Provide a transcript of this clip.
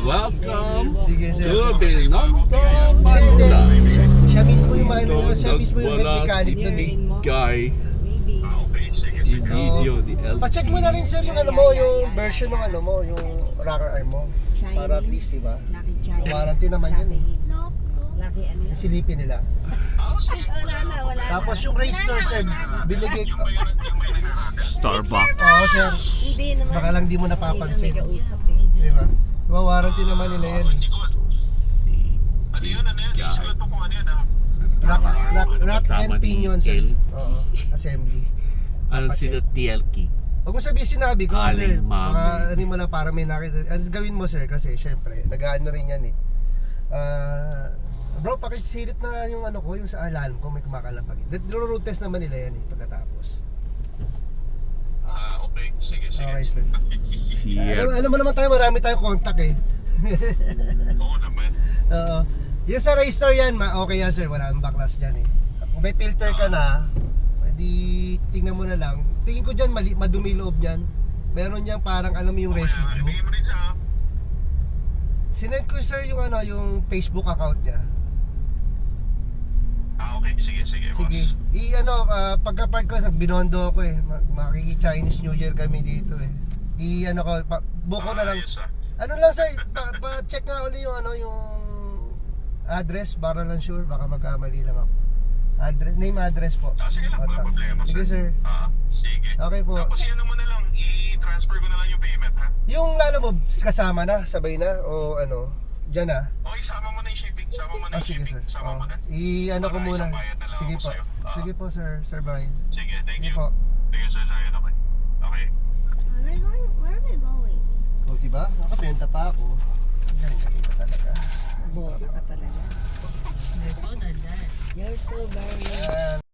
Welcome Sige, sir. to Binonto, Manila. Siya mismo yung head mechanic nun eh. Guy, yung video, the LP. Pa-check mo na rin sir yung ano mo, yung version ng ano mo, yung rocker arm mo. Para at least, diba? Warranty naman yun eh. Silipin nila. Tapos yung race store sir, binigay. Starbucks. Oo sir, baka lang di mo napapansin. Diba? Diba, warranty naman nila yan. Ano yun? Isulat mo kung ano yun ha? Rack and pinion sir. L. Oo, assembly. Ano sila TLK? Huwag mo sabihin sinabi ko, sir. Aling mami. Baka ano mo lang para may nakita. Ano gawin mo, sir? Kasi, syempre, nag-ano rin yan eh. Bro, pakisilip na yung ano ko, yung sa alarm ko, may kumakalapag. Road test naman nila yan eh, pagkatapos. Okay. Sige. Okay, sir. Siya. Alam mo naman tayo, marami tayong contact eh. Oo naman. Oo. Yung sa race store yan, okay yan, sir. Wala nang backlash dyan eh. Kung may filter ka na, di tingnan mo na lang. Tingin ko dyan, madumi loob dyan. Meron niyang parang, alam mo yung residue. Ibigay mo rin sa... Sinend ko sir yung ano, yung Facebook account niya. Okay. Sige, Sige. boss. Pagka-park ko, Binondo ako eh. Makiki-Chinese New Year kami dito eh. Buko na lang. Yes, Ano lang sir, pa-check nga ulit yung ano, yung address para lang sure. Baka magkamali lang ako. Name address po. Sige lang, wala problema, Sige sir. Sige. Okay po. Tapos yan mo na lang, i-transfer ko na lang yung payment ha? Yung lalo mo, kasama na, sabay na, o ano, dyan na. Okay, sama mo na yung shipping. Sama mo na yung Sige shipping. sir. Sama mo na. I-ano ko Para muna. isang bayad na lang Sige ako po. sa'yo. Sige po sir, Sir Brian. Sige, thank Sige you. po. Thank you sir, sa'yo. Okay. Okay. Where are we going? O diba, nakabenta pa ako. Galing ka talaga. Bora ka talaga. You're so very... Yan.